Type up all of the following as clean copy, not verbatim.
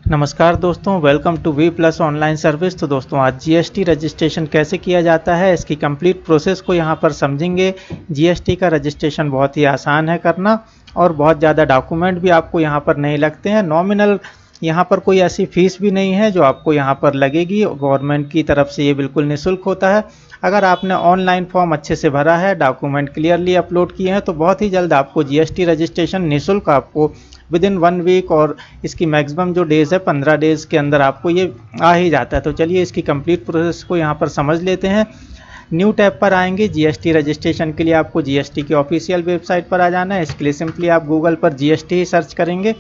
नमस्कार दोस्तों, welcome to V plus online service. तो दोस्तों आज जीएसटी रजिस्ट्रेशन कैसे किया जाता है इसकी कंप्लीट प्रोसेस को यहाँ पर समझेंगे। जीएसटी का रजिस्ट्रेशन बहुत ही आसान है करना और बहुत ज़्यादा डॉक्यूमेंट भी आपको यहाँ पर नहीं लगते हैं। नॉमिनल यहाँ पर कोई ऐसी फीस भी नहीं है जो आपको यहाँ पर लगेगी। गवर्नमेंट की तरफ से ये बिल्कुल निःशुल्क होता है। अगर आपने ऑनलाइन फॉर्म अच्छे से भरा है, डॉक्यूमेंट क्लियरली अपलोड किए हैं तो बहुत ही जल्द आपको जीएसटी रजिस्ट्रेशन निःशुल्क आपको विदिन 1 वीक और इसकी मैक्सिमम जो डेज़ है 15 डेज़ के अंदर आपको ये आ ही जाता है। तो चलिए इसकी कंप्लीट प्रोसेस को यहाँ पर समझ लेते हैं। न्यू टैब पर आएंगे। जीएसटी रजिस्ट्रेशन के लिए आपको जीएसटी की ऑफिशियल वेबसाइट पर आ जाना है। इसके लिए सिंपली आप गूगल पर जीएसटी ही सर्च करेंगे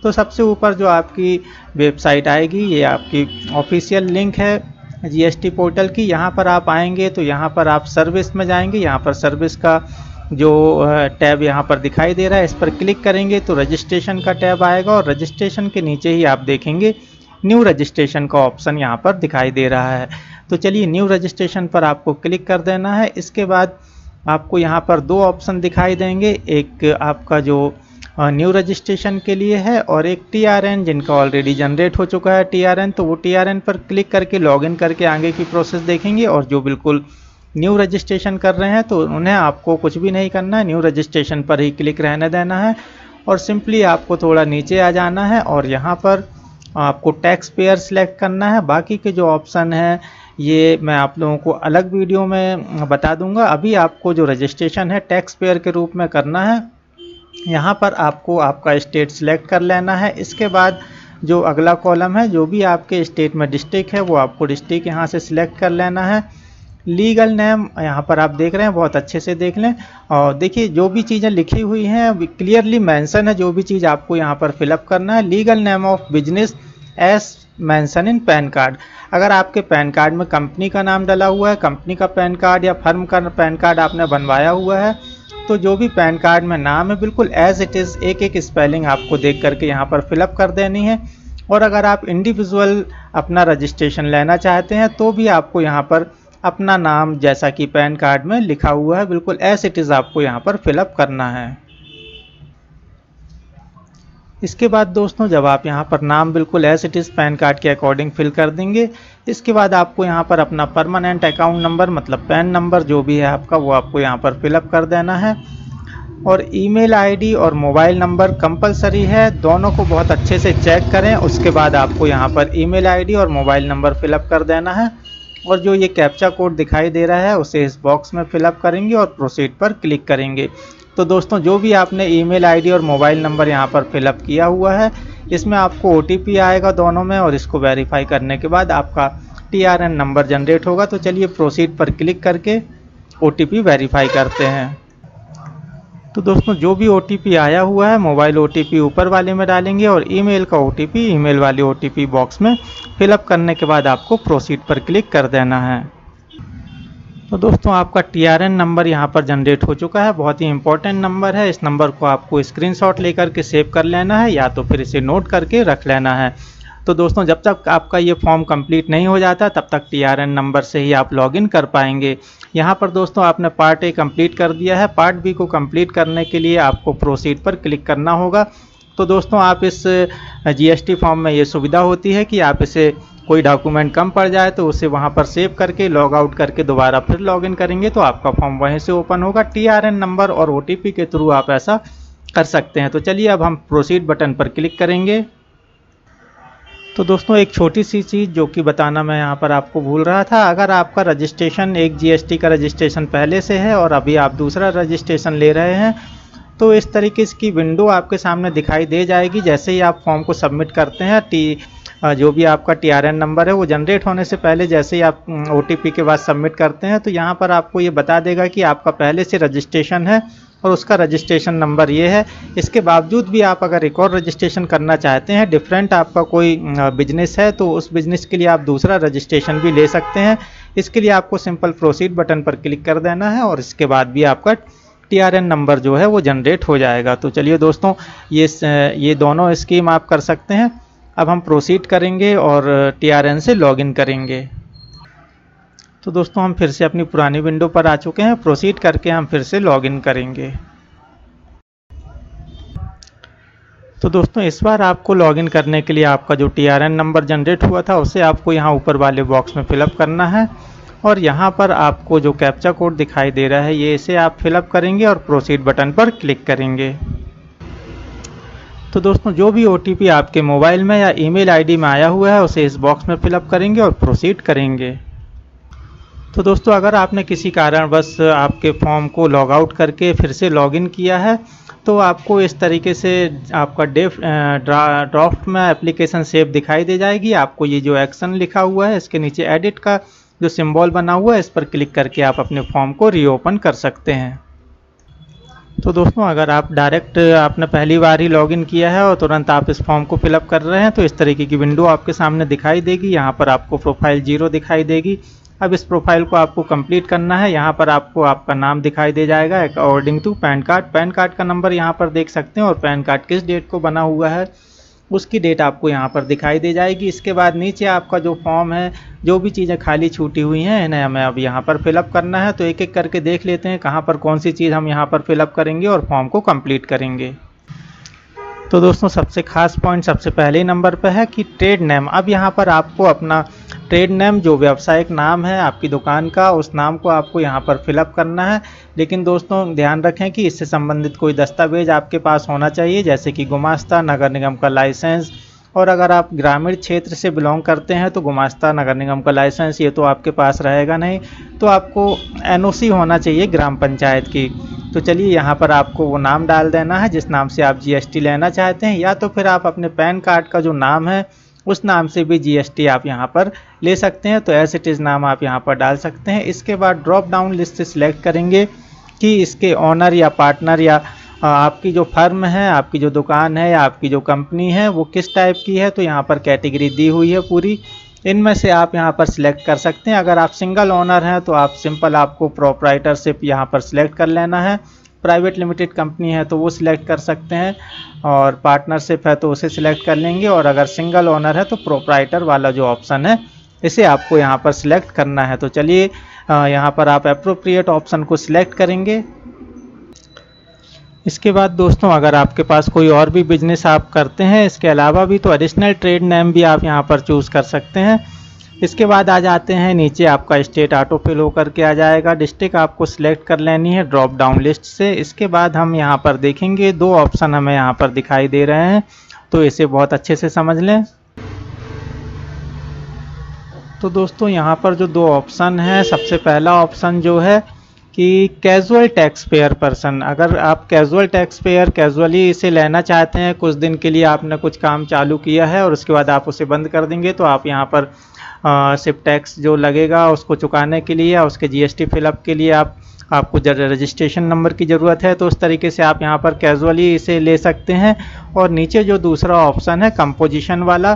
तो सबसे ऊपर जो आपकी वेबसाइट आएगी ये आपकी ऑफिशियल लिंक है जीएसटी पोर्टल की। यहाँ पर आप आएंगे तो यहाँ पर आप सर्विस में जाएंगे। यहाँ पर सर्विस का जो टैब यहाँ पर दिखाई दे रहा है इस पर क्लिक करेंगे तो रजिस्ट्रेशन का टैब आएगा और रजिस्ट्रेशन के नीचे ही आप देखेंगे न्यू रजिस्ट्रेशन का ऑप्शन यहाँ पर दिखाई दे रहा है। तो चलिए न्यू रजिस्ट्रेशन पर आपको क्लिक कर देना है। इसके बाद आपको यहाँ पर दो ऑप्शन दिखाई देंगे, एक आपका जो न्यू रजिस्ट्रेशन के लिए है और एक टीआरएन जिनका ऑलरेडी जनरेट हो चुका है टीआरएन। तो वो टीआरएन पर क्लिक करके लॉगिन करके आगे की प्रोसेस देखेंगे। और जो बिल्कुल न्यू रजिस्ट्रेशन कर रहे हैं तो उन्हें आपको कुछ भी नहीं करना है, न्यू रजिस्ट्रेशन पर ही क्लिक रहने देना है और सिंपली आपको थोड़ा नीचे आ जाना है और यहाँ पर आपको टैक्स पेयर सेलेक्ट करना है। बाकी के जो ऑप्शन हैं ये मैं आप लोगों को अलग वीडियो में बता दूंगा। अभी आपको जो रजिस्ट्रेशन है टैक्स पेयर के रूप में करना है। यहाँ पर आपको आपका स्टेट सेलेक्ट कर लेना है। इसके बाद जो अगला कॉलम है जो भी आपके स्टेट में डिस्ट्रिक्ट है वो आपको डिस्ट्रिक्ट यहाँ से सिलेक्ट कर लेना है। लीगल नेम यहाँ पर आप देख रहे हैं, बहुत अच्छे से देख लें और देखिए जो भी चीज़ें लिखी हुई हैं क्लियरली मेंशन है। जो भी चीज़ आपको यहाँ पर फिलअप करना है, legal name of business as mention in PAN card. अगर आपके पैन कार्ड में कंपनी का नाम डला हुआ है, कंपनी का पैन कार्ड या फर्म का पैन कार्ड आपने बनवाया हुआ है तो जो भी पैन कार्ड में नाम है बिल्कुल एज इट इज़ एक एक स्पेलिंग आपको देख करके यहाँ पर फिलअप कर देनी है। और अगर आप इंडिविजुअल अपना रजिस्ट्रेशन लेना चाहते हैं तो भी आपको यहाँ पर अपना नाम जैसा कि पैन कार्ड में लिखा हुआ है बिल्कुल एज इट इज़ आपको यहाँ पर फिलअप करना है। इसके बाद दोस्तों जब आप यहाँ पर नाम बिल्कुल as it is PAN card के अकॉर्डिंग फिल कर देंगे, इसके बाद आपको यहाँ पर अपना परमानेंट अकाउंट नंबर मतलब पैन नंबर जो भी है आपका वो आपको यहाँ पर फिलअप कर देना है। और ईमेल आईडी और मोबाइल नंबर कंपलसरी है, दोनों को बहुत अच्छे से चेक करें। उसके बाद आपको यहाँ पर ईमेल आईडी और मोबाइल नंबर फिलअप कर देना है और जो ये कैप्चा कोड दिखाई दे रहा है उसे इस बॉक्स में फिलअप करेंगे और प्रोसीड पर क्लिक करेंगे। तो दोस्तों जो भी आपने ईमेल आईडी और मोबाइल नंबर यहाँ पर फिलअप किया हुआ है इसमें आपको ओटीपी आएगा दोनों में और इसको वेरीफाई करने के बाद आपका टीआरएन नंबर जनरेट होगा। तो चलिए प्रोसीड पर क्लिक करके ओटीपी वेरीफाई करते हैं। तो दोस्तों जो भी ओटीपी आया हुआ है मोबाइल ओटीपी ऊपर वाले में डालेंगे और ईमेल का ओटीपी ईमेल वाले ओटीपी बॉक्स में फिलअप करने के बाद आपको प्रोसीड पर क्लिक कर देना है। तो दोस्तों आपका टीआरएन नंबर यहाँ पर जनरेट हो चुका है, बहुत ही इंपॉर्टेंट नंबर है। इस नंबर को आपको स्क्रीनशॉट लेकर के सेव कर लेना है या तो फिर इसे नोट करके रख लेना है। तो दोस्तों जब तक आपका ये फॉर्म कंप्लीट नहीं हो जाता तब तक टीआरएन नंबर से ही आप लॉगिन कर पाएंगे। यहाँ पर दोस्तों आपने पार्ट ए कंप्लीट कर दिया है, पार्ट बी को कंप्लीट करने के लिए आपको प्रोसीड पर क्लिक करना होगा। तो दोस्तों आप इस जीएसटी फॉर्म में ये सुविधा होती है कि आप इसे कोई डॉक्यूमेंट कम पड़ जाए तो उसे वहाँ पर सेव करके लॉग आउट करके दोबारा फिर लॉगिन करेंगे तो आपका फॉर्म वहीं से ओपन होगा। टीआरएन नंबर और ओटीपी के थ्रू आप ऐसा कर सकते हैं। तो चलिए अब हम प्रोसीड बटन पर क्लिक करेंगे। तो दोस्तों एक छोटी सी चीज़ जो कि बताना मैं यहाँ पर आपको भूल रहा था, अगर आपका रजिस्ट्रेशन एक जीएसटी का रजिस्ट्रेशन पहले से है और अभी आप दूसरा रजिस्ट्रेशन ले रहे हैं तो इस तरीके की विंडो आपके सामने दिखाई दे जाएगी। जैसे ही आप फॉर्म को सबमिट करते हैं जो भी आपका टीआरएन नंबर है वो जनरेट होने से पहले जैसे ही आप ओटीपी के बाद सबमिट करते हैं तो यहाँ पर आपको ये बता देगा कि आपका पहले से रजिस्ट्रेशन है और उसका रजिस्ट्रेशन नंबर ये है। इसके बावजूद भी आप अगर एक और रजिस्ट्रेशन करना चाहते हैं, डिफरेंट आपका कोई बिजनेस है तो उस बिजनेस के लिए आप दूसरा रजिस्ट्रेशन भी ले सकते हैं। इसके लिए आपको सिंपल प्रोसीड बटन पर क्लिक कर देना है और इसके बाद भी आपका टीआरएन नंबर जो है वो जनरेट हो जाएगा। तो चलिए दोस्तों ये दोनों स्कीम आप कर सकते हैं। अब हम प्रोसीड करेंगे और टीआरएन से लॉगिन करेंगे। तो दोस्तों हम फिर से अपनी पुरानी विंडो पर आ चुके हैं, प्रोसीड करके हम फिर से लॉगिन करेंगे। तो दोस्तों इस बार आपको लॉगिन करने के लिए आपका जो TRN नंबर जनरेट हुआ था उसे आपको यहाँ ऊपर वाले बॉक्स में फिलअप करना है, और यहाँ पर आपको जो कैप्चा कोड दिखाई दे रहा है ये इसे आप फिलअप करेंगे और प्रोसीड बटन पर क्लिक करेंगे। तो दोस्तों जो भी OTP आपके मोबाइल में या ईमेल आईडी में आया हुआ है उसे इस बॉक्स में फिलअप करेंगे और प्रोसीड करेंगे। तो दोस्तों अगर आपने किसी कारणवश आपके फॉर्म को लॉग आउट करके फिर से लॉगिन किया है तो आपको इस तरीके से आपका ड्राफ्ट में एप्लीकेशन सेव दिखाई दे जाएगी। आपको ये जो एक्शन लिखा हुआ है इसके नीचे एडिट का जो सिंबल बना हुआ है इस पर क्लिक करके आप अपने फॉर्म को रीओपन कर सकते हैं। तो दोस्तों अगर आप डायरेक्ट आपने पहली बार ही लॉगिन किया है और तुरंत आप इस फॉर्म को फिलअप कर रहे हैं तो इस तरीके की विंडो आपके सामने दिखाई देगी। यहाँ पर आपको प्रोफाइल 0 दिखाई देगी। अब इस प्रोफाइल को आपको कंप्लीट करना है। यहाँ पर आपको आपका नाम दिखाई दे जाएगा अकॉर्डिंग टू पैन कार्ड का नंबर यहाँ पर देख सकते हैं, और पैन कार्ड किस डेट को बना हुआ है उसकी डेट आपको यहाँ पर दिखाई दे जाएगी। इसके बाद नीचे आपका जो फॉर्म है, जो भी चीज़ें खाली छूटी हुई हैं इन्हें हमें अब यहाँ पर फिलअप करना है। तो एक एक करके देख लेते हैं कहाँ पर कौन सी चीज़ हम यहाँ पर फिलअप करेंगे और फॉर्म को कंप्लीट करेंगे। तो दोस्तों सबसे खास पॉइंट सबसे पहले नंबर पर है कि ट्रेड नेम। अब यहाँ पर आपको अपना ट्रेड नेम जो व्यावसायिक नाम है आपकी दुकान का उस नाम को आपको यहाँ पर फिलअप करना है। लेकिन दोस्तों ध्यान रखें कि इससे संबंधित कोई दस्तावेज आपके पास होना चाहिए, जैसे कि गुमास्ता, नगर निगम का लाइसेंस, और अगर आप ग्रामीण क्षेत्र से बिलोंग करते हैं तो गुमास्ता, नगर निगम का लाइसेंस ये तो आपके पास रहेगा नहीं, तो आपको NOC होना चाहिए ग्राम पंचायत की। तो चलिए यहाँ पर आपको वो नाम डाल देना है जिस नाम से आप GST लेना चाहते हैं, या तो फिर आप अपने पैन कार्ड का जो नाम है उस नाम से भी GST आप यहाँ पर ले सकते हैं। तो एज इट इज़ नाम आप यहाँ पर डाल सकते हैं। इसके बाद ड्रॉप डाउन लिस्ट से सिलेक्ट करेंगे कि इसके ऑनर या पार्टनर या आपकी जो फर्म है, आपकी जो दुकान है या आपकी जो कंपनी है वो किस टाइप की है। तो यहाँ पर कैटेगरी दी हुई है पूरी, इनमें से आप यहाँ पर सिलेक्ट कर सकते हैं। अगर आप सिंगल ओनर हैं तो आप सिंपल आपको प्रोप्राइटरशिप यहाँ पर सिलेक्ट कर लेना है। प्राइवेट लिमिटेड कंपनी है तो वो सिलेक्ट कर सकते हैं, और पार्टनरशिप है तो उसे सिलेक्ट कर लेंगे, और अगर सिंगल ओनर है तो प्रोप्राइटर वाला जो ऑप्शन है इसे आपको यहाँ पर सिलेक्ट करना है। तो चलिए यहाँ पर आप एप्रोप्रिएट ऑप्शन को सिलेक्ट करेंगे। इसके बाद दोस्तों अगर आपके पास कोई और भी बिजनेस आप करते हैं इसके अलावा भी तो एडिशनल ट्रेड नेम भी आप यहाँ पर चूज़ कर सकते हैं। इसके बाद आ जाते हैं नीचे आपका स्टेट ऑटो फिल होकर के आ जाएगा। डिस्ट्रिक्ट आपको सिलेक्ट कर लेनी है ड्रॉप डाउन लिस्ट से। इसके बाद हम यहाँ पर देखेंगे 2 ऑप्शन हमें यहाँ पर दिखाई दे रहे हैं, तो इसे बहुत अच्छे से समझ लें। तो दोस्तों यहाँ पर जो 2 ऑप्शन हैं, सबसे पहला ऑप्शन जो है कि कैजुअल टैक्स पेयर पर्सन। अगर आप कैजुअल टैक्स पेयर कैजुअली इसे लेना चाहते हैं, कुछ दिन के लिए आपने कुछ काम चालू किया है और उसके बाद आप उसे बंद कर देंगे, तो आप यहाँ पर सिर्फ टैक्स जो लगेगा उसको चुकाने के लिए या उसके GST फिलअप के लिए आपको रजिस्ट्रेशन नंबर की ज़रूरत है। तो उस तरीके से आप यहाँ पर कैजुअली इसे ले सकते हैं। और नीचे जो दूसरा ऑप्शन है कंपोजिशन वाला,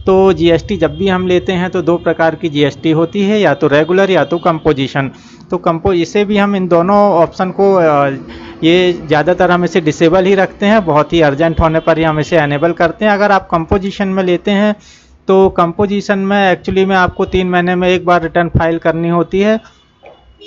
तो GST जब भी हम लेते हैं तो 2 प्रकार की GST होती है, या तो रेगुलर या तो कंपोजिशन। तो इसे भी हम इन दोनों ऑप्शन को ये ज़्यादातर हम इसे डिसेबल ही रखते हैं, बहुत ही अर्जेंट होने पर ही हम इसे एनेबल करते हैं। अगर आप कंपोजिशन में लेते हैं तो कंपोजिशन में एक्चुअली में आपको 3 महीने में एक बार रिटर्न फाइल करनी होती है,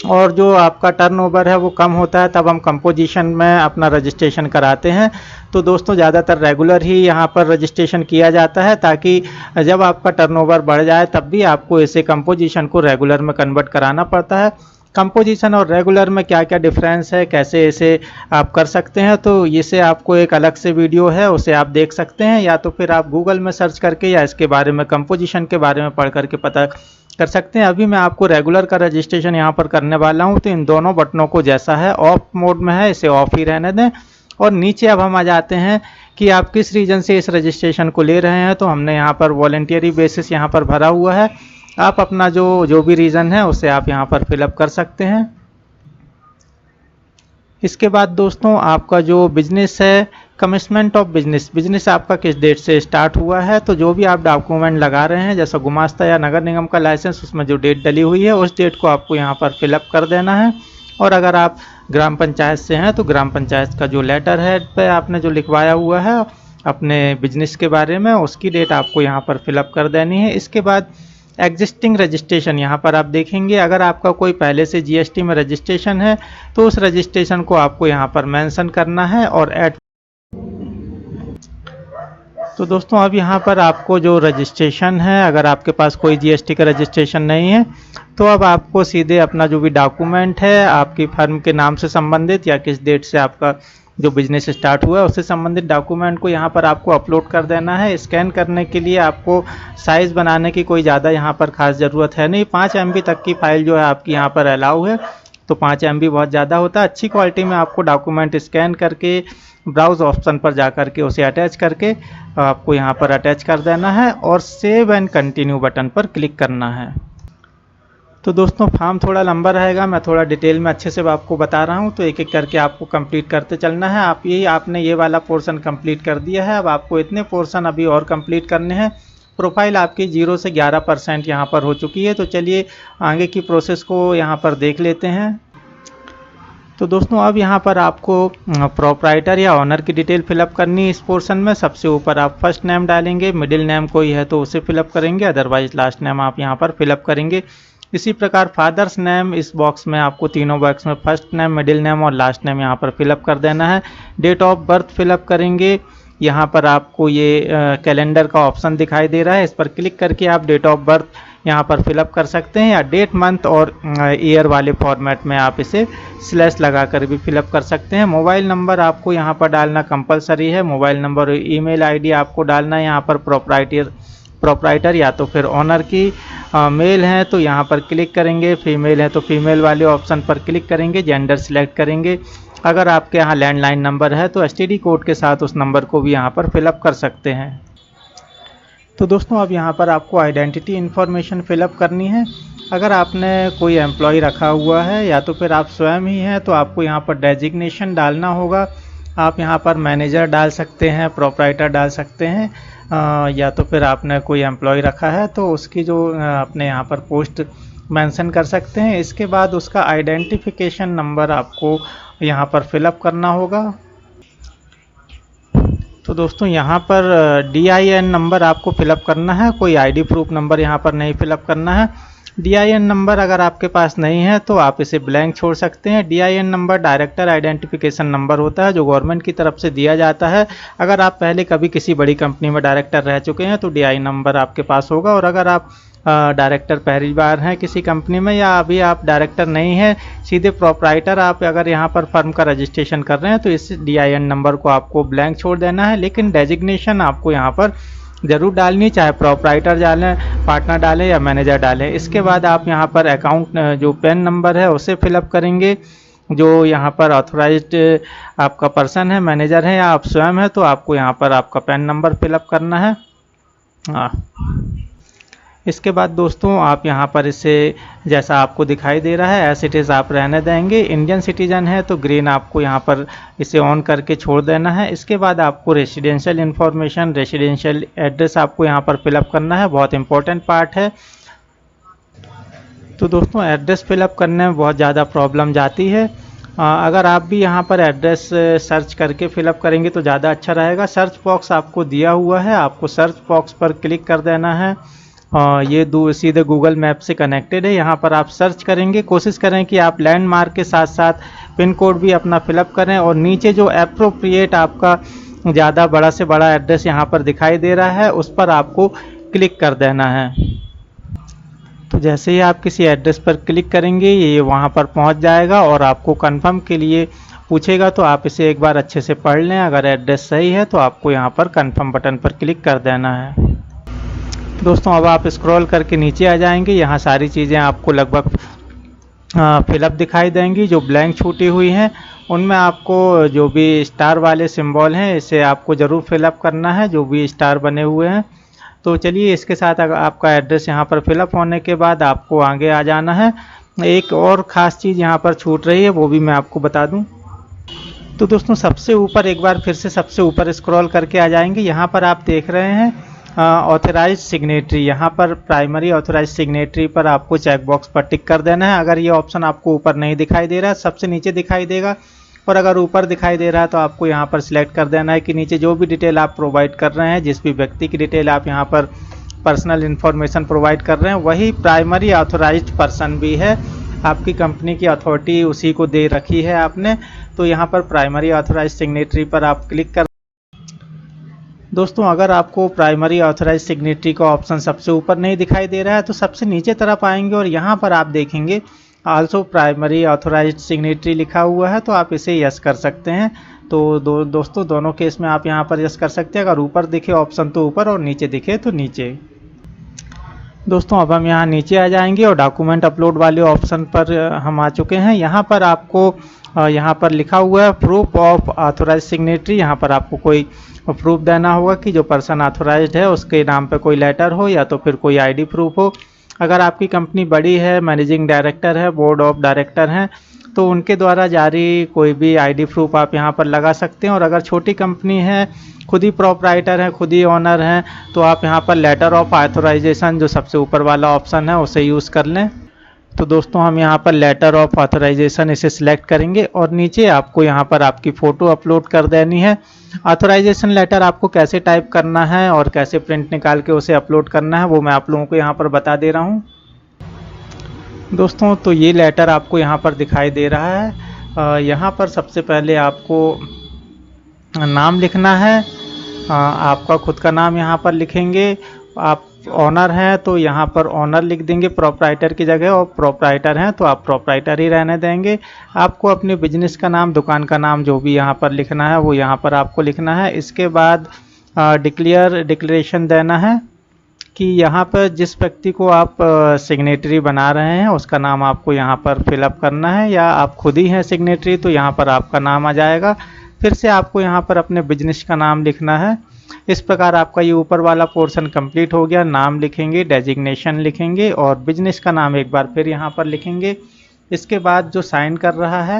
और जो आपका टर्नओवर है वो कम होता है, तब हम कंपोजिशन में अपना रजिस्ट्रेशन कराते हैं। तो दोस्तों ज़्यादातर रेगुलर ही यहाँ पर रजिस्ट्रेशन किया जाता है, ताकि जब आपका टर्नओवर बढ़ जाए तब भी आपको इसे कंपोजिशन को रेगुलर में कन्वर्ट कराना पड़ता है। कंपोजिशन और रेगुलर में क्या क्या डिफरेंस है, कैसे इसे आप कर सकते हैं, तो इसे आपको एक अलग से वीडियो है उसे आप देख सकते हैं, या तो फिर आप गूगल में सर्च करके या इसके बारे में कंपोजिशन के बारे में पढ़ करके पता कर सकते हैं। अभी मैं आपको रेगुलर का रजिस्ट्रेशन यहाँ पर करने वाला हूँ। तो इन दोनों बटनों को जैसा है ऑफ मोड में है इसे ऑफ ही रहने दें। और नीचे अब हम आ जाते हैं कि आप किस रीजन से इस रजिस्ट्रेशन को ले रहे हैं। तो हमने यहाँ पर वॉलंटियरी बेसिस यहाँ पर भरा हुआ है। आप अपना जो भी रीज़न है उसे आप यहाँ पर फिलअप कर सकते हैं। इसके बाद दोस्तों आपका जो बिजनेस है, कमिटमेंट ऑफ बिजनेस आपका किस डेट से स्टार्ट हुआ है। तो जो भी आप डॉक्यूमेंट लगा रहे हैं, जैसा गुमास्ता या नगर निगम का लाइसेंस, उसमें जो डेट डली हुई है उस डेट को आपको यहाँ पर फिलअप कर देना है। और अगर आप ग्राम पंचायत से हैं तो ग्राम पंचायत का जो लेटर है पे आपने जो लिखवाया हुआ है अपने बिजनेस के बारे में, उसकी डेट आपको यहाँ पर फिलअप कर देनी है। इसके बाद एग्जिस्टिंग रजिस्ट्रेशन यहाँ पर आप देखेंगे, अगर आपका कोई पहले से GST में रजिस्ट्रेशन है तो उस रजिस्ट्रेशन को आपको यहाँ पर मेंशन करना है और ऐड। तो दोस्तों अब यहाँ पर आपको जो रजिस्ट्रेशन है, अगर आपके पास कोई जीएसटी का रजिस्ट्रेशन नहीं है तो अब आपको सीधे अपना जो भी डॉक्यूमेंट है आपकी फर्म के नाम से संबंधित या किस डेट से आपका जो बिजनेस स्टार्ट हुआ है उससे संबंधित डॉक्यूमेंट को यहाँ पर आपको अपलोड कर देना है। स्कैन करने के लिए आपको साइज़ बनाने की कोई ज़्यादा यहाँ पर खास ज़रूरत है नहीं। 5 MB तक की फाइल जो है आपकी यहाँ पर अलाउ है, तो 5 MB बहुत ज़्यादा होता है। अच्छी क्वालिटी में आपको डॉक्यूमेंट स्कैन करके ब्राउज ऑप्शन पर जा करके उसे अटैच करके आपको यहाँ पर अटैच कर देना है और सेव एंड कंटिन्यू बटन पर क्लिक करना है। तो दोस्तों फॉर्म थोड़ा लंबा रहेगा, मैं थोड़ा डिटेल में अच्छे से आपको बता रहा हूँ, तो एक एक करके आपको कंप्लीट करते चलना है। आपने ये वाला पोर्शन कंप्लीट कर दिया है, अब आपको इतने पोर्शन अभी और कंप्लीट करने हैं। प्रोफाइल आपकी 0 से 11% यहाँ पर हो चुकी है। तो चलिए आगे की प्रोसेस को यहाँ पर देख लेते हैं। तो दोस्तों अब यहाँ पर आपको प्रोप्राइटर या ऑनर की डिटेल फिलअप करनी है। इस पोर्शन में सबसे ऊपर आप फर्स्ट नेम डालेंगे, मिडिल नेम कोई है तो उसे फिलअप करेंगे, अदरवाइज लास्ट नेम आप यहाँ पर फिलअप करेंगे। इसी प्रकार फादर्स नेम इस बॉक्स में आपको तीनों बॉक्स में फर्स्ट नेम, मिडिल नेम और लास्ट नेम यहाँ पर फिलअप कर देना है। डेट ऑफ बर्थ फिलअप करेंगे। यहाँ पर आपको ये कैलेंडर का ऑप्शन दिखाई दे रहा है, इस पर क्लिक करके आप डेट ऑफ बर्थ यहाँ पर फिलअप कर सकते हैं, या डेट, मंथ और ईयर वाले फॉर्मेट में आप इसे स्लैश लगा कर भी फिलअप कर सकते हैं। मोबाइल नंबर आपको यहाँ पर डालना कंपलसरी है। मोबाइल नंबर और ईमेल आईडी आपको डालना है। यहाँ पर प्रोप्राइटर या तो फिर ऑनर की मेल है तो यहाँ पर क्लिक करेंगे, फीमेल है तो फीमेल वाले ऑप्शन पर क्लिक करेंगे, जेंडर सिलेक्ट करेंगे। अगर आपके यहाँ लैंडलाइन नंबर है तो एसटीडी कोड के साथ उस नंबर को भी यहाँ पर फिलअप कर सकते हैं। तो दोस्तों अब यहाँ पर आपको आइडेंटिटी इन्फॉर्मेशन फिलअप करनी है। अगर आपने कोई एम्प्लॉय रखा हुआ है या तो फिर आप स्वयं ही हैं तो आपको यहाँ पर डेजिग्नेशन डालना होगा। आप यहाँ पर मैनेजर डाल सकते हैं, प्रोप्राइटर डाल सकते हैं, या तो फिर आपने कोई एम्प्लॉय रखा है तो उसकी जो अपने यहाँ पर पोस्ट मेंशन कर सकते हैं। इसके बाद उसका आइडेंटिफिकेशन नंबर आपको यहाँ पर फिलअप करना होगा। तो दोस्तों यहाँ पर DIN नंबर आपको फिलअप करना है, कोई आईडी प्रूफ नंबर यहाँ पर नहीं फिलअप करना है। DIN नंबर अगर आपके पास नहीं है तो आप इसे ब्लैंक छोड़ सकते हैं। DIN number director identification number होता है जो गवर्नमेंट की तरफ से दिया जाता है। अगर आप पहले कभी किसी बड़ी कंपनी में डायरेक्टर रह चुके हैं तो DIN नंबर आपके पास होगा, और अगर आप डायरेक्टर पहली बार हैं किसी कंपनी में या अभी आप डायरेक्टर नहीं हैं, सीधे प्रोप्राइटर आप अगर यहाँ पर फर्म का रजिस्ट्रेशन कर रहे हैं तो इस DIN नंबर को आपको ब्लैंक छोड़ देना है। लेकिन डेजिग्नेशन आपको यहाँ पर ज़रूर डालनी, चाहे प्रोप्राइटर डालें, पार्टनर डालें या मैनेजर डालें। इसके बाद आप यहाँ पर अकाउंट जो पैन नंबर है उसे फिलअप करेंगे। जो यहाँ पर ऑथोराइज्ड आपका पर्सन है, मैनेजर है या आप स्वयं है तो आपको यहाँ पर आपका पैन नंबर फिलअप करना है। इसके बाद दोस्तों आप यहाँ पर इसे जैसा आपको दिखाई दे रहा है एज इट इज़ आप रहने देंगे। इंडियन सिटीजन है तो ग्रीन आपको यहाँ पर इसे ऑन करके छोड़ देना है। इसके बाद आपको रेसिडेंशियल इन्फॉर्मेशन, रेसिडेंशियल एड्रेस आपको यहाँ पर फिलअप करना है, बहुत इंपॉर्टेंट पार्ट है। तो दोस्तों एड्रेस फिलअप करने में बहुत ज़्यादा प्रॉब्लम जाती है। अगर आप भी यहाँ पर एड्रेस सर्च करके फिलअप करेंगे तो ज़्यादा अच्छा रहेगा। सर्च बॉक्स आपको दिया हुआ है, आपको सर्च बॉक्स पर क्लिक कर देना है। ये सीधे गूगल मैप से कनेक्टेड है। यहाँ पर आप सर्च करेंगे, कोशिश करें कि आप लैंडमार्क के साथ साथ पिन कोड भी अपना फिलअप करें, और नीचे जो एप्रोप्रिएट आपका ज़्यादा बड़ा से बड़ा एड्रेस यहाँ पर दिखाई दे रहा है उस पर आपको क्लिक कर देना है। तो जैसे ही आप किसी एड्रेस पर क्लिक करेंगे ये वहाँ पर पहुँच जाएगा और आपको कंफर्म के लिए पूछेगा, तो आप इसे एक बार अच्छे से पढ़ लें। अगर एड्रेस सही है तो आपको यहाँ पर कंफर्म बटन पर क्लिक कर देना है। दोस्तों अब आप स्क्रॉल करके नीचे आ जाएंगे, यहाँ सारी चीज़ें आपको लगभग फिलअप दिखाई देंगी। जो ब्लैंक छूटी हुई हैं उनमें आपको जो भी स्टार वाले सिंबल हैं इसे आपको ज़रूर फिलअप करना है, जो भी स्टार बने हुए हैं। तो चलिए इसके साथ आपका एड्रेस यहाँ पर फिलअप होने के बाद आपको आगे आ जाना है। एक और ख़ास चीज़ यहाँ पर छूट रही है, वो भी मैं आपको बता दूँ। तो दोस्तों सबसे ऊपर एक बार फिर से सबसे ऊपर स्क्रॉल करके आ जाएंगे, यहाँ पर आप देख रहे हैं ऑथराइज सिग्नेटरी। यहाँ पर प्राइमरी ऑथराइज सिग्नेटरी पर आपको चेकबॉक्स पर टिक कर देना है। अगर ये ऑप्शन आपको ऊपर नहीं दिखाई दे रहा है, सबसे नीचे दिखाई देगा, और अगर ऊपर दिखाई दे रहा है तो आपको यहाँ पर सिलेक्ट कर देना है कि नीचे जो भी डिटेल आप प्रोवाइड कर रहे हैं, जिस भी व्यक्ति की डिटेल आप यहाँ पर पर्सनल इन्फॉर्मेशन प्रोवाइड कर रहे हैं, वही प्राइमरी ऑथराइज्ड पर्सन भी है। आपकी कंपनी की अथॉरिटी उसी को दे रखी है आपने। तो यहाँ पर प्राइमरी ऑथराइज सिग्नेटरी पर आप क्लिक कर दोस्तों अगर आपको प्राइमरी ऑथराइज सिग्नेटरी का ऑप्शन सबसे ऊपर नहीं दिखाई दे रहा है तो सबसे नीचे तरफ आएंगे और यहाँ पर आप देखेंगे आल्सो प्राइमरी ऑथराइज्ड सिग्नेटरी लिखा हुआ है, तो आप इसे यस कर सकते हैं। तो दोस्तों दोनों केस में आप यहाँ पर यस कर सकते हैं। अगर ऊपर दिखे ऑप्शन तो ऊपर और नीचे दिखे तो नीचे। दोस्तों अब हम यहाँ नीचे आ जाएंगे और डॉक्यूमेंट अपलोड वाले ऑप्शन पर हम आ चुके हैं। यहाँ पर आपको यहाँ पर लिखा हुआ है प्रूफ ऑफ ऑथोराइज सिग्नेटरी। यहाँ पर आपको कोई प्रूफ देना होगा कि जो पर्सन ऑथोराइज्ड है उसके नाम पे कोई लेटर हो या तो फिर कोई आईडी प्रूफ हो। अगर आपकी कंपनी बड़ी है, मैनेजिंग डायरेक्टर है, बोर्ड ऑफ डायरेक्टर हैं, तो उनके द्वारा जारी कोई भी आईडी प्रूफ आप यहाँ पर लगा सकते हैं। और अगर छोटी कंपनी है, खुद ही प्रोपराइटर हैं, खुद ही ओनर हैं, तो आप यहाँ पर लेटर ऑफ ऑथराइजेशन जो सबसे ऊपर वाला ऑप्शन है उसे यूज़ कर लें। तो दोस्तों हम यहाँ पर लेटर ऑफ ऑथराइजेशन इसे सिलेक्ट करेंगे और नीचे आपको यहाँ पर आपकी फ़ोटो अपलोड कर देनी है। ऑथराइजेशन लेटर आपको कैसे टाइप करना है और कैसे प्रिंट निकाल के उसे अपलोड करना है वो मैं आप लोगों को यहाँ पर बता दे रहा हूँ। दोस्तों तो ये लेटर आपको यहाँ पर दिखाई दे रहा है। यहाँ पर सबसे पहले आपको नाम लिखना है। आपका खुद का नाम यहाँ पर लिखेंगे। आप ऑनर हैं तो यहाँ पर ऑनर लिख देंगे प्रोपराइटर की जगह, और प्रोपराइटर हैं तो आप प्रोपराइटर ही रहने देंगे। आपको अपने बिजनेस का नाम, दुकान का नाम जो भी यहाँ पर लिखना है वो यहाँ पर आपको लिखना है। इसके बाद डिक्लेरेशन देना है कि यहाँ पर जिस व्यक्ति को आप सिग्नेटरी बना रहे हैं उसका नाम आपको यहाँ पर फिलअप करना है, या आप खुद ही हैं सिग्नेटरी तो यहाँ पर आपका नाम आ जाएगा। फिर से आपको यहाँ पर अपने बिजनेस का नाम लिखना है। इस प्रकार आपका ये ऊपर वाला पोर्शन कंप्लीट हो गया। नाम लिखेंगे, डेजिग्नेशन लिखेंगे और बिजनेस का नाम एक बार फिर यहाँ पर लिखेंगे। इसके बाद जो साइन कर रहा है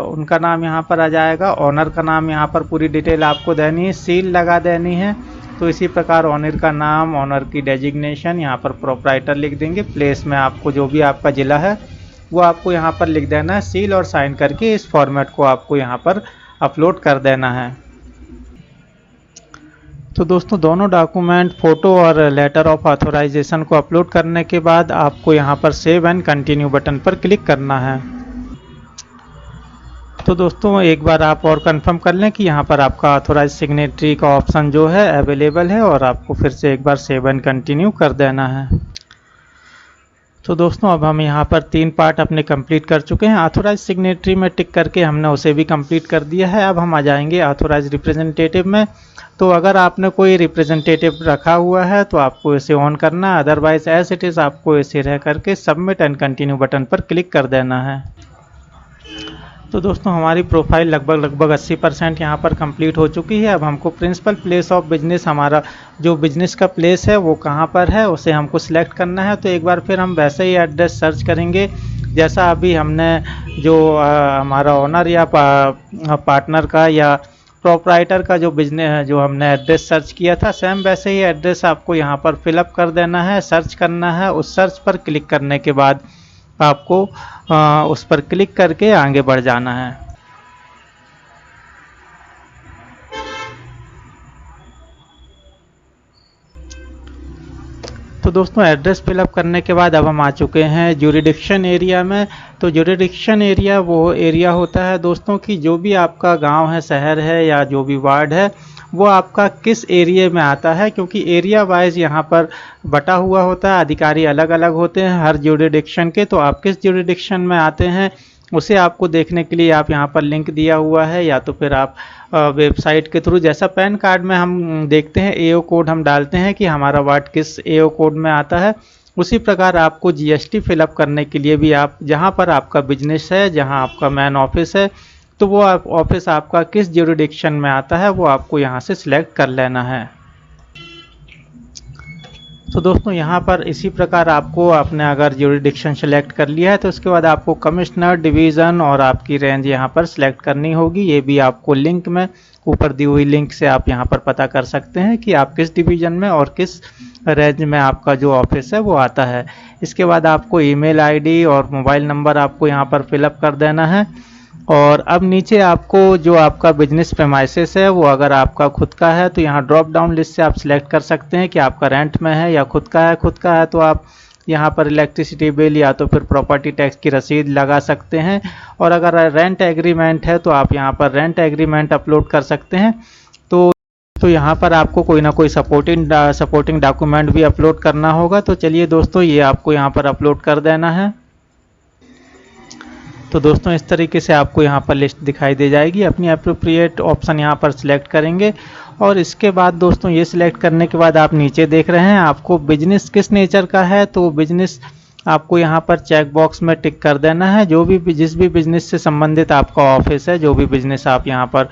उनका नाम यहाँ पर आ जाएगा। ऑनर का नाम यहाँ पर पूरी डिटेल आपको देनी है, सील लगा देनी है। तो इसी प्रकार ऑनर का नाम, ऑनर की डेजिग्नेशन, यहाँ पर प्रोपराइटर लिख देंगे। प्लेस में आपको जो भी आपका ज़िला है वो आपको यहाँ पर लिख देना है। सील और साइन करके इस फॉर्मेट को आपको यहाँ पर अपलोड कर देना है। तो दोस्तों दोनों डॉक्यूमेंट, फ़ोटो और लेटर ऑफ ऑथराइजेशन को अपलोड करने के बाद आपको यहाँ पर सेव एंड कंटिन्यू बटन पर क्लिक करना है। तो दोस्तों एक बार आप और कंफर्म कर लें कि यहाँ पर आपका ऑथोराइज सिग्नेटरी का ऑप्शन जो है अवेलेबल है, और आपको फिर से एक बार सेव एंड कंटिन्यू कर देना है। तो दोस्तों अब हम यहाँ पर 3 पार्ट अपने कंप्लीट कर चुके हैं। ऑथोराइज सिग्नेटरी में टिक करके हमने उसे भी कंप्लीट कर दिया है। अब हम आ जाएंगे ऑथोराइज रिप्रेजेंटेटिव में। तो अगर आपने कोई रिप्रेजेंटेटिव रखा हुआ है तो आपको इसे ऑन करना है, अदरवाइज एज इट इज़ आपको इसे रह करके सबमिट एंड कंटिन्यू बटन पर क्लिक कर देना है। तो दोस्तों हमारी प्रोफाइल लगभग 80% यहाँ पर कंप्लीट हो चुकी है। अब हमको प्रिंसिपल प्लेस ऑफ बिजनेस, हमारा जो बिजनेस का प्लेस है वो कहाँ पर है उसे हमको सिलेक्ट करना है। तो एक बार फिर हम वैसे ही एड्रेस सर्च करेंगे जैसा अभी हमने जो हमारा ओनर या पार्टनर का या प्रोपराइटर का जो बिजनेस जो हमने एड्रेस सर्च किया था, सेम वैसे ही एड्रेस आपको यहाँ पर फिलअप कर देना है, सर्च करना है। उस सर्च पर क्लिक करने के बाद आपको उस पर क्लिक करके आगे बढ़ जाना है। तो दोस्तों एड्रेस फिलअप करने के बाद अब हम आ चुके हैं ज्यूरिडिक्शन एरिया में। तो ज्यूरिडिक्शन एरिया वो एरिया होता है दोस्तों कि जो भी आपका गांव है, शहर है या जो भी वार्ड है वो आपका किस एरिया में आता है, क्योंकि एरिया वाइज यहाँ पर बटा हुआ होता है, अधिकारी अलग अलग होते हैं हर ज्यूरिडिक्शन के। तो आप किस ज्यूरिडिक्शन में आते हैं उसे आपको देखने के लिए आप यहाँ पर लिंक दिया हुआ है, या तो फिर आप वेबसाइट के थ्रू, जैसा पैन कार्ड में हम देखते हैं एओ कोड हम डालते हैं कि हमारा वार्ड किस एओ कोड में आता है, उसी प्रकार आपको जीएसटी फिलअप करने के लिए भी आप जहाँ पर आपका बिजनेस है, जहाँ आपका मेन ऑफिस है, तो वो ऑफिस आपका किस ज्यूरिडिक्शन में आता है वो आपको यहाँ से सिलेक्ट कर लेना है। तो दोस्तों यहाँ पर इसी प्रकार आपको आपने अगर ज्यूरिडिक्शन सेलेक्ट कर लिया है तो उसके बाद आपको कमिश्नर, डिवीज़न और आपकी रेंज यहाँ पर सिलेक्ट करनी होगी। ये भी आपको लिंक में ऊपर दी हुई लिंक से आप यहाँ पर पता कर सकते हैं कि आप किस डिवीज़न में और किस रेंज में आपका जो ऑफिस है वो आता है। इसके बाद आपको ईमेल आईडी और मोबाइल नंबर आपको यहाँ पर फिलअप कर देना है। और अब नीचे आपको जो आपका बिजनेस प्रेमाइसेस है वो अगर आपका खुद का है तो यहाँ ड्रॉप डाउन लिस्ट से आप सिलेक्ट कर सकते हैं कि आपका रेंट में है या खुद का है। खुद का है तो आप यहाँ पर इलेक्ट्रिसिटी बिल या तो फिर प्रॉपर्टी टैक्स की रसीद लगा सकते हैं, और अगर रेंट एग्रीमेंट है तो आप यहाँ पर रेंट एग्रीमेंट अपलोड कर सकते हैं। तो दोस्तों यहाँ पर आपको कोई ना कोई सपोर्टिंग डॉक्यूमेंट भी अपलोड करना होगा। तो चलिए दोस्तों, ये आपको यहाँ पर अपलोड कर देना है। तो दोस्तों इस तरीके से आपको यहाँ पर लिस्ट दिखाई दे जाएगी। अपनी एप्रोप्रिएट ऑप्शन यहाँ पर सिलेक्ट करेंगे और इसके बाद दोस्तों ये सिलेक्ट करने के बाद आप नीचे देख रहे हैं आपको बिजनेस किस नेचर का है, तो बिजनेस आपको यहाँ पर चेक बॉक्स में टिक कर देना है। जिस भी बिजनेस से संबंधित आपका ऑफिस है, जो भी बिजनेस आप यहाँ पर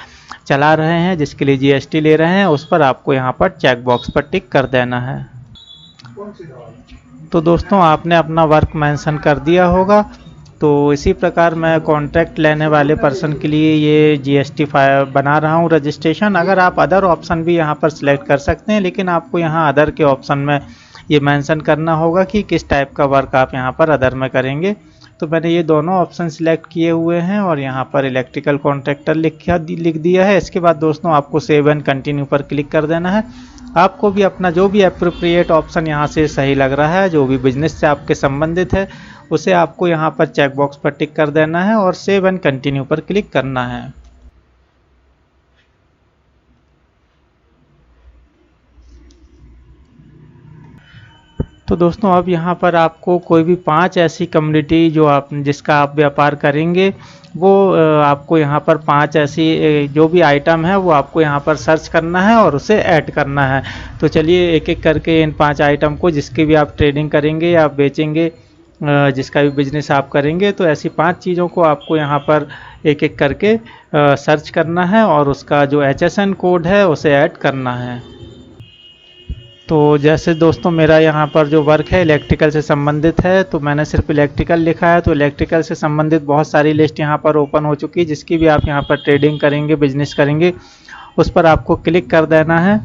चला रहे हैं, जिसके लिए जीएसटी ले रहे हैं, उस पर आपको यहाँ पर चेक बॉक्स पर टिक कर देना है। तो दोस्तों आपने अपना वर्क मेंशन कर दिया होगा। तो इसी प्रकार मैं कॉन्ट्रैक्ट लेने वाले पर्सन के लिए ये जीएसटी फाइल बना रहा हूँ रजिस्ट्रेशन। अगर आप अदर ऑप्शन भी यहाँ पर सिलेक्ट कर सकते हैं, लेकिन आपको यहाँ अदर के ऑप्शन में ये मेंशन करना होगा कि किस टाइप का वर्क आप यहाँ पर अदर में करेंगे। तो मैंने ये दोनों ऑप्शन सिलेक्ट किए हुए हैं और यहाँ पर इलेक्ट्रिकल कॉन्ट्रैक्टर लिख दिया है। इसके बाद दोस्तों आपको सेव एंड कंटिन्यू पर क्लिक कर देना है। आपको भी अपना जो भी एप्रोप्रिएट ऑप्शन यहाँ से सही लग रहा है, जो भी बिजनेस से आपके संबंधित है, उसे आपको यहाँ पर चेक बॉक्स पर टिक कर देना है और सेव एंड कंटिन्यू पर क्लिक करना है। तो दोस्तों अब यहाँ पर आपको कोई भी 5 ऐसी कम्युनिटी जिसका आप व्यापार करेंगे, वो आपको यहाँ पर 5 ऐसी जो भी आइटम है वो आपको यहाँ पर सर्च करना है और उसे ऐड करना है। तो चलिए एक एक करके इन 5 आइटम को, जिसकी भी आप ट्रेडिंग करेंगे या बेचेंगे, जिसका भी बिजनेस आप करेंगे, तो ऐसी 5 चीज़ों को आपको यहाँ पर एक एक करके सर्च करना है और उसका जो HSN कोड है उसे ऐड करना है। तो जैसे दोस्तों मेरा यहाँ पर जो वर्क है इलेक्ट्रिकल से संबंधित है, तो मैंने सिर्फ इलेक्ट्रिकल लिखा है। तो इलेक्ट्रिकल से संबंधित बहुत सारी लिस्ट यहाँ पर ओपन हो चुकी है। जिसकी भी आप यहाँ पर ट्रेडिंग करेंगे, बिजनेस करेंगे, उस पर आपको क्लिक कर देना है।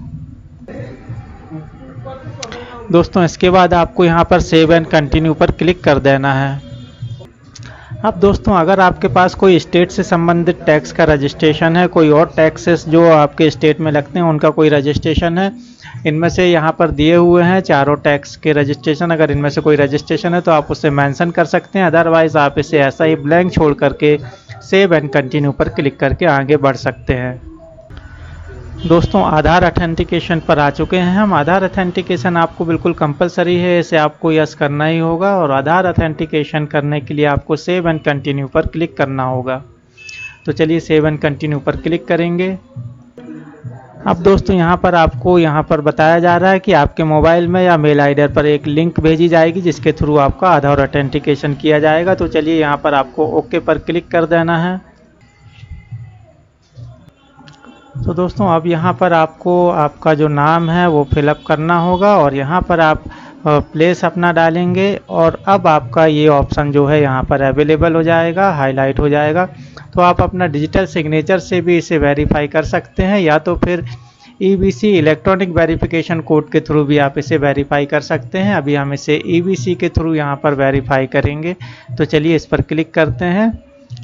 दोस्तों इसके बाद आपको यहाँ पर सेव एंड कंटिन्यू पर क्लिक कर देना है। अब दोस्तों अगर आपके पास कोई स्टेट से संबंधित टैक्स का रजिस्ट्रेशन है, कोई और टैक्सेस जो आपके स्टेट में लगते हैं उनका कोई रजिस्ट्रेशन है, इनमें से यहाँ पर दिए हुए हैं चारों टैक्स के रजिस्ट्रेशन, अगर इनमें से कोई रजिस्ट्रेशन है तो आप उसे मेंशन कर सकते हैं। अदरवाइज आप इसे ऐसा ही ब्लैंक छोड़ करके सेव एंड कंटिन्यू पर क्लिक करके आगे बढ़ सकते हैं। दोस्तों आधार ऑथेंटिकेशन पर आ चुके हैं हम। आधार ऑथेंटिकेशन आपको बिल्कुल कंपलसरी है, इसे आपको यस करना ही होगा और आधार ऑथेंटिकेशन करने के लिए आपको सेव एंड कंटिन्यू पर क्लिक करना होगा। तो चलिए सेव एंड कंटिन्यू पर क्लिक करेंगे। अब दोस्तों यहाँ पर आपको बताया जा रहा है कि आपके मोबाइल में या मेल आईडी पर एक लिंक भेजी जाएगी, जिसके थ्रू आपका आधार ऑथेंटिकेशन किया जाएगा। तो चलिए यहाँ पर आपको ओके पर क्लिक कर देना है। तो दोस्तों अब यहाँ पर आपको आपका जो नाम है वो फिलअप करना होगा और यहाँ पर आप प्लेस अपना डालेंगे और अब आपका ये ऑप्शन जो है यहाँ पर अवेलेबल हो जाएगा, हाईलाइट हो जाएगा। तो आप अपना डिजिटल सिग्नेचर से भी इसे वेरीफाई कर सकते हैं, या तो फिर EBC इलेक्ट्रॉनिक वेरिफिकेशन कोड के थ्रू भी आप इसे वेरीफाई कर सकते हैं। अभी हम इसे EBC के थ्रू यहाँ पर वेरीफाई करेंगे। तो चलिए इस पर क्लिक करते हैं,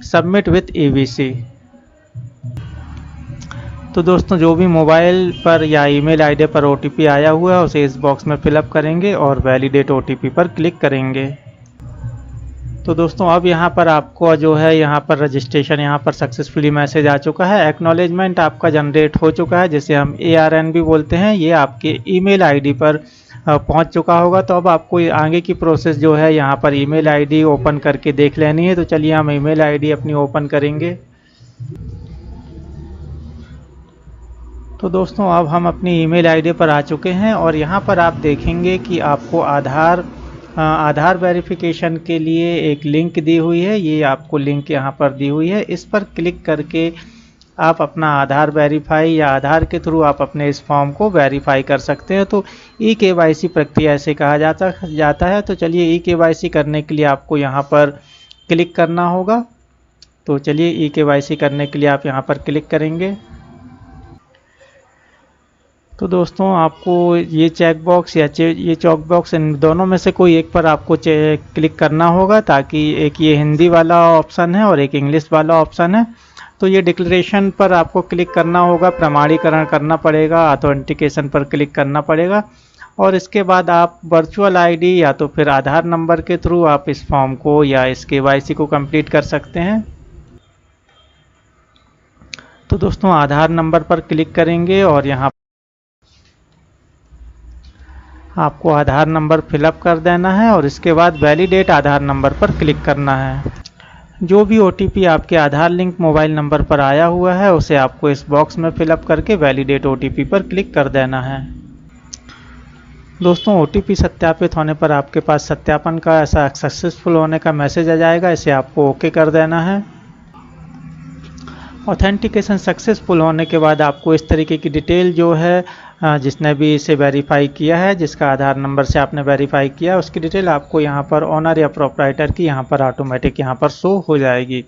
सबमिट विथ EBC। तो दोस्तों जो भी मोबाइल पर या ईमेल आईडी पर OTP आया हुआ है उसे इस बॉक्स में फिलअप करेंगे और वैलिडेट OTP पर क्लिक करेंगे। तो दोस्तों अब यहाँ पर आपको जो है यहाँ पर रजिस्ट्रेशन यहाँ पर सक्सेसफुली मैसेज आ चुका है। एक्नॉलेजमेंट आपका जनरेट हो चुका है, जिसे हम ARN भी बोलते हैं। ये आपके ईमेल आईडी पर पहुँच चुका होगा। तो अब आपको आगे की प्रोसेस जो है यहाँ पर ईमेल आईडी ओपन करके देख लेनी है। तो चलिए हम ईमेल आईडी अपनी ओपन करेंगे। तो दोस्तों अब हम अपनी ईमेल आईडी पर आ चुके हैं और यहाँ पर आप देखेंगे कि आपको आधार वेरिफिकेशन के लिए एक लिंक दी हुई है। ये आपको लिंक यहाँ पर दी हुई है, इस पर क्लिक करके आप अपना आधार वेरीफाई या आधार के थ्रू आप अपने इस फॉर्म को वेरीफाई कर सकते हैं। तो eKYC प्रक्रिया ऐसे कहा जाता है। तो चलिए eKYC करने के लिए आपको यहाँ पर क्लिक करना होगा। तो चलिए eKYC करने के लिए आप यहाँ पर क्लिक करेंगे। तो दोस्तों आपको ये चेक बॉक्स या ये चॉक बॉक्स, इन दोनों में से कोई एक पर आपको क्लिक करना होगा, ताकि एक ये हिंदी वाला ऑप्शन है और एक इंग्लिश वाला ऑप्शन है। तो ये डिक्लेरेशन पर आपको क्लिक करना होगा, प्रमाणीकरण करना पड़ेगा, ऑथेंटिकेशन पर क्लिक करना पड़ेगा और इसके बाद आप वर्चुअल आईडी या तो फिर आधार नंबर के थ्रू आप इस फॉर्म को या इस KYC को कंप्लीट कर सकते हैं। तो दोस्तों आधार नंबर पर क्लिक करेंगे और यहाँ आपको आधार नंबर फिलअप कर देना है और इसके बाद वैलिडेट आधार नंबर पर क्लिक करना है। जो भी OTP आपके आधार लिंक मोबाइल नंबर पर आया हुआ है उसे आपको इस बॉक्स में फिलअप करके वैलिडेट OTP पर क्लिक कर देना है। दोस्तों OTP सत्यापित होने पर आपके पास सत्यापन का ऐसा सक्सेसफुल होने का मैसेज आ जाएगा, इसे आपको ओके कर देना है। ऑथेंटिकेशन सक्सेसफुल होने के बाद आपको इस तरीके की डिटेल जो है जिसने भी इसे वेरीफाई किया है, जिसका आधार नंबर से आपने वेरीफाई किया, उसकी डिटेल आपको यहाँ पर ऑनर या प्रोप्राइटर की यहाँ पर ऑटोमेटिक यहाँ पर शो हो जाएगी।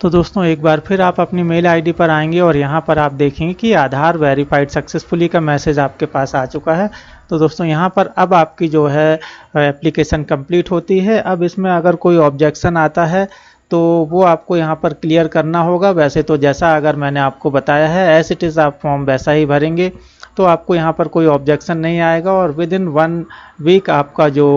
तो दोस्तों एक बार फिर आप अपनी मेल आईडी पर आएंगे और यहाँ पर आप देखेंगे कि आधार वेरीफाइड सक्सेसफुली का मैसेज आपके पास आ चुका है। तो दोस्तों यहाँ पर अब आपकी जो है एप्लीकेशन कंप्लीट होती है। अब इसमें अगर कोई ऑब्जेक्शन आता है तो वो आपको यहाँ पर क्लियर करना होगा। वैसे तो जैसा अगर मैंने आपको बताया है एज इट इज़ आप फॉर्म वैसा ही भरेंगे तो आपको यहाँ पर कोई ऑब्जेक्शन नहीं आएगा और विद इन 1 वीक आपका जो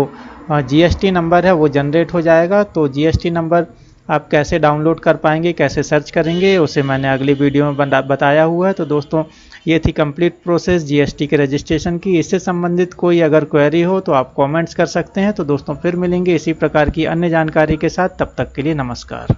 GST नंबर है वो जनरेट हो जाएगा। तो GST नंबर आप कैसे डाउनलोड कर पाएंगे, कैसे सर्च करेंगे, उसे मैंने अगली वीडियो में बताया हुआ है। तो दोस्तों ये थी कंप्लीट प्रोसेस GST के रजिस्ट्रेशन की। इससे संबंधित कोई अगर क्वेरी हो तो आप कमेंट्स कर सकते हैं। तो दोस्तों फिर मिलेंगे इसी प्रकार की अन्य जानकारी के साथ, तब तक के लिए नमस्कार।